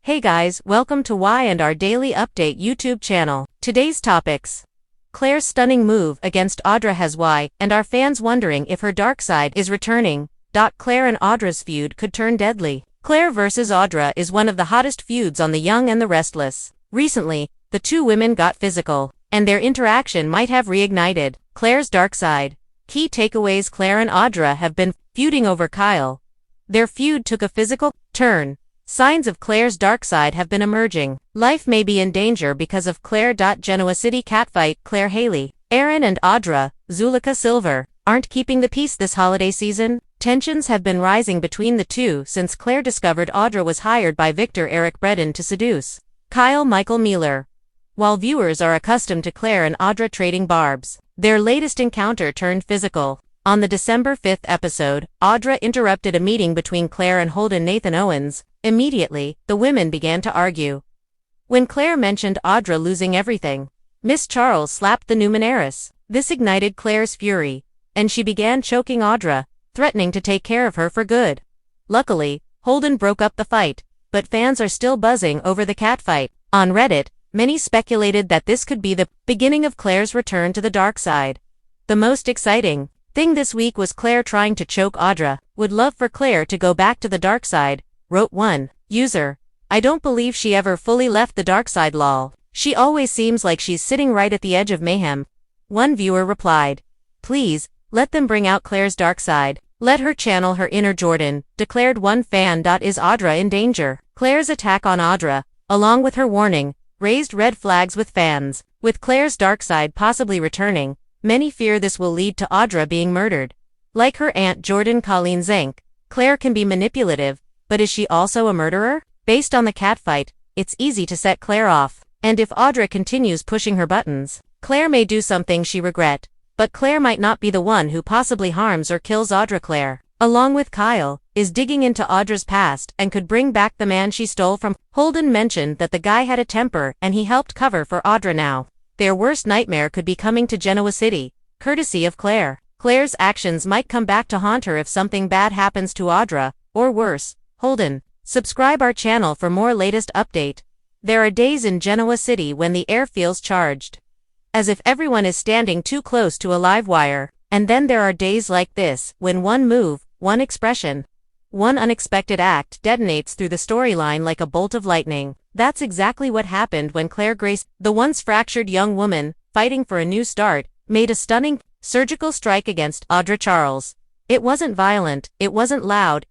Hey guys, welcome to Y&R Daily Update YouTube channel. Today's topics. Claire's stunning move against Audra has Y&R fans wondering if her dark side is returning. Claire and Audra's feud could turn deadly. Claire vs. Audra is one of the hottest feuds on The Young and the Restless. Recently, the two women got physical, and their interaction might have reignited Claire's dark side. Key takeaways: Claire and Audra have been feuding over Kyle. Their feud took a physical turn. Signs of Claire's dark side have been emerging. Life may be in danger because of Claire. Genoa City catfight: Claire Haley, Aaron and Audra, Zulika Silver, aren't keeping the peace this holiday season. Tensions have been rising between the two since Claire discovered Audra was hired by Victor Eric Bredin to seduce Kyle Michael Mealer. While viewers are accustomed to Claire and Audra trading barbs, their latest encounter turned physical. On the December 5th episode, Audra interrupted a meeting between Claire and Holden Nathan Owens. Immediately, the women began to argue. When Claire mentioned Audra losing everything, Miss Charles slapped the numenera. This ignited Claire's fury, and she began choking Audra, threatening to take care of her for good. Luckily, Holden broke up the fight, but fans are still buzzing over the catfight. On Reddit, many speculated that this could be the beginning of Claire's return to the dark side. The most exciting thing this week was Claire trying to choke Audra. Would love for Claire to go back to the dark side, wrote one user. I don't believe she ever fully left the dark side lol. She always seems like she's sitting right at the edge of mayhem. One viewer replied, please, let them bring out Claire's dark side. Let her channel her inner Jordan, declared one fan. Is Audra in danger? Claire's attack on Audra, along with her warning, raised red flags with fans. With Claire's dark side possibly returning, many fear this will lead to Audra being murdered. Like her aunt Jordan Colleen Zank, Claire can be manipulative, but is she also a murderer? Based on the catfight, it's easy to set Claire off. And if Audra continues pushing her buttons, Claire may do something she regret. But Claire might not be the one who possibly harms or kills Audra. Claire, along with Kyle, is digging into Audra's past and could bring back the man she stole from. Holden mentioned that the guy had a temper and he helped cover for Audra now. Their worst nightmare could be coming to Genoa City, courtesy of Claire. Claire's actions might come back to haunt her if something bad happens to Audra, or worse. Holden, subscribe our channel for more latest update. There are days in Genoa City when the air feels charged, as if everyone is standing too close to a live wire. And then there are days like this, when one move, one expression, one unexpected act detonates through the storyline like a bolt of lightning. That's exactly what happened when Claire Grace, the once fractured young woman, fighting for a new start, made a stunning, surgical strike against Audra Charles. It wasn't violent, it wasn't loud,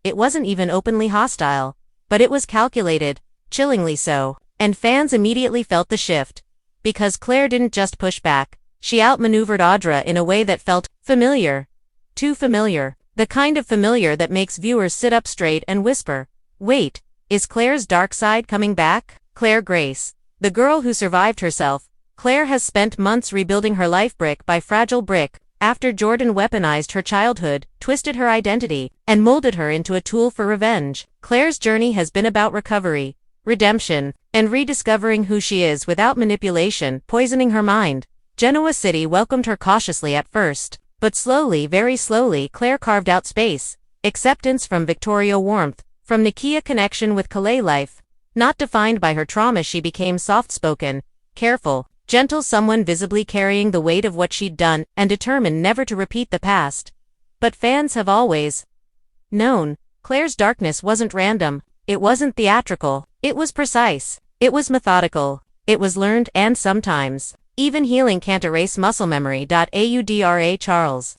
it wasn't even openly hostile. But it was calculated, chillingly so. And fans immediately felt the shift. Because Claire didn't just push back, she outmaneuvered Audra in a way that felt familiar. Too familiar. The kind of familiar that makes viewers sit up straight and whisper, wait, is Claire's dark side coming back? Claire Grace, the girl who survived herself. Claire has spent months rebuilding her life brick by fragile brick, after Jordan weaponized her childhood, twisted her identity, and molded her into a tool for revenge. Claire's journey has been about recovery, redemption, and rediscovering who she is without manipulation poisoning her mind. Genoa City welcomed her cautiously at first, but slowly, very slowly, Claire carved out space, acceptance from Victoria, warmth from Nikia, connection with Calais life. Not defined by her trauma, she became soft-spoken, careful, gentle, someone visibly carrying the weight of what she'd done and determined never to repeat the past. But fans have always known Claire's darkness wasn't random, it wasn't theatrical, it was precise, it was methodical, it was learned, and sometimes, even healing can't erase muscle memory. Audra Charles.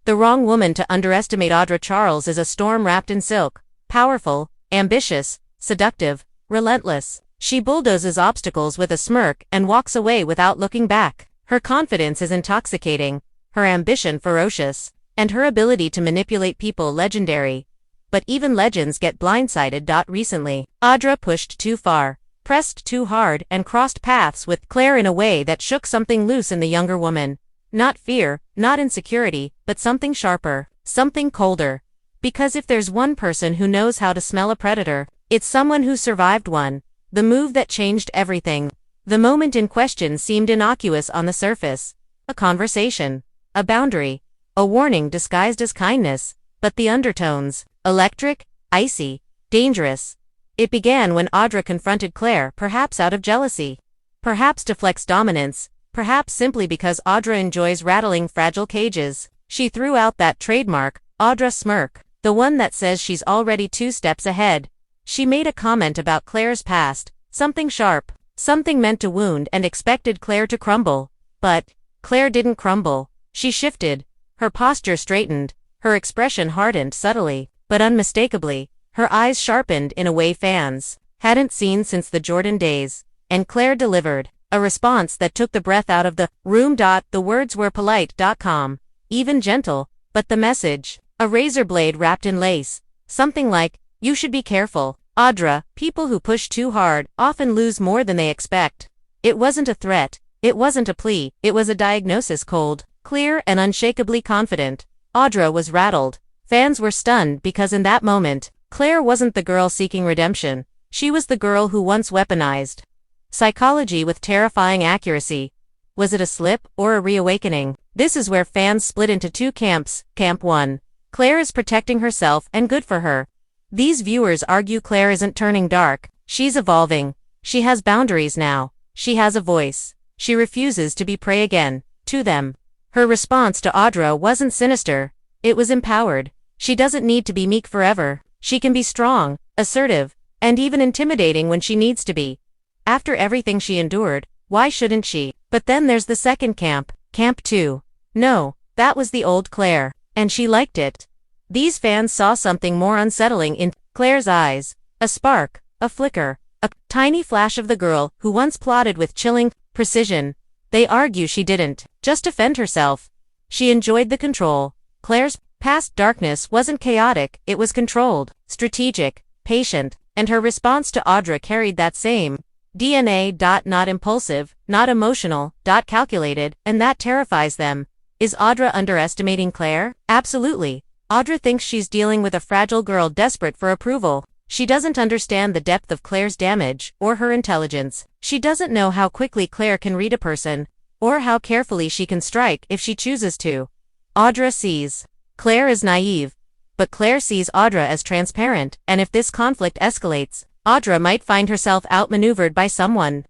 The wrong woman to underestimate. Audra Charles is a storm wrapped in silk. Powerful, ambitious, seductive, relentless. She bulldozes obstacles with a smirk and walks away without looking back. Her confidence is intoxicating, her ambition ferocious, and her ability to manipulate people legendary. But even legends get blindsided. Recently, Audra pushed too far, pressed too hard, and crossed paths with Claire in a way that shook something loose in the younger woman. Not fear, not insecurity, but something sharper, something colder. Because if there's one person who knows how to smell a predator, it's someone who survived one. The move that changed everything. The moment in question seemed innocuous on the surface. A conversation, a boundary, a warning disguised as kindness. But the undertones, electric, icy, dangerous. It began when Audra confronted Claire, perhaps out of jealousy. Perhaps to flex dominance, perhaps simply because Audra enjoys rattling fragile cages. She threw out that trademark, Audra smirk, the one that says she's already 2 steps ahead. She made a comment about Claire's past, something sharp, something meant to wound, and expected Claire to crumble. But Claire didn't crumble. She shifted. Her posture straightened. Her expression hardened subtly, but unmistakably. Her eyes sharpened in a way fans hadn't seen since the Jordan days. And Claire delivered a response that took the breath out of the room. The words were polite, calm, even gentle, but the message, a razor blade wrapped in lace. Something like, "You should be careful, Audra, people who push too hard often lose more than they expect." It wasn't a threat. It wasn't a plea. It was a diagnosis, cold, clear, and unshakably confident. Audra was rattled. Fans were stunned because in that moment, Claire wasn't the girl seeking redemption. She was the girl who once weaponized psychology with terrifying accuracy. Was it a slip or a reawakening? This is where fans split into 2 camps. Camp 1. Claire is protecting herself, and good for her. These viewers argue Claire isn't turning dark. She's evolving. She has boundaries now. She has a voice. She refuses to be prey again. To them, her response to Audra wasn't sinister. It was empowered. She doesn't need to be meek forever. She can be strong, assertive, and even intimidating when she needs to be. After everything she endured, why shouldn't she? But then there's the second camp, Camp 2. No, that was the old Claire, and she liked it. These fans saw something more unsettling in Claire's eyes. A spark, a flicker, a tiny flash of the girl who once plotted with chilling precision. They argue she didn't just defend herself. She enjoyed the control. Claire's past darkness wasn't chaotic, it was controlled, strategic, patient, and her response to Audra carried that same DNA. Not impulsive, not emotional, calculated, and that terrifies them. Is Audra underestimating Claire? Absolutely. Audra thinks she's dealing with a fragile girl desperate for approval. She doesn't understand the depth of Claire's damage, or her intelligence. She doesn't know how quickly Claire can read a person, or how carefully she can strike if she chooses to. Audra sees Claire as naive, but Claire sees Audra as transparent, and if this conflict escalates, Audra might find herself outmaneuvered by someone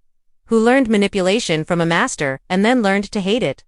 who learned manipulation from a master and then learned to hate it.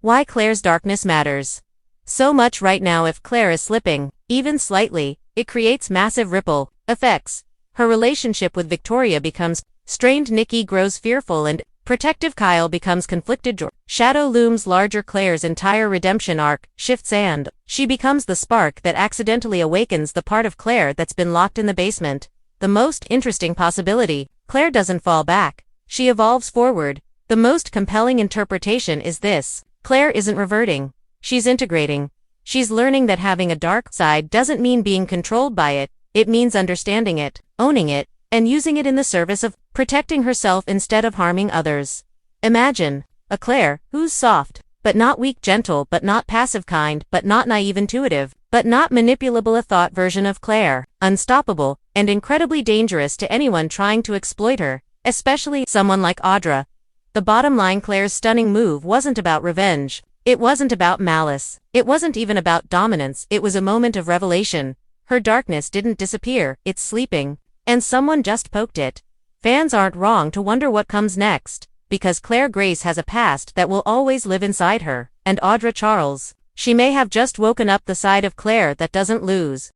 Why Claire's darkness matters so much right now. If Claire is slipping, even slightly, it creates massive ripple effects. Her relationship with Victoria becomes strained, Nikki grows fearful, and protective Kyle becomes conflicted. Shadow looms larger. Claire's entire redemption arc shifts, and she becomes the spark that accidentally awakens the part of Claire that's been locked in the basement. The most interesting possibility, Claire doesn't fall back. She evolves forward. The most compelling interpretation is this: Claire isn't reverting. She's integrating. She's learning that having a dark side doesn't mean being controlled by it. It means understanding it, owning it, and using it in the service of protecting herself instead of harming others. Imagine a Claire who's soft, but not weak, gentle, but not passive, kind, but not naive, intuitive, but not manipulable. A thought version of Claire, unstoppable, and incredibly dangerous to anyone trying to exploit her, especially someone like Audra. The bottom line: Claire's stunning move wasn't about revenge. It wasn't about malice. It wasn't even about dominance. It was a moment of revelation. Her darkness didn't disappear, it's sleeping. And someone just poked it. Fans aren't wrong to wonder what comes next, because Claire Grace has a past that will always live inside her. And Audra Charles, she may have just woken up the side of Claire that doesn't lose.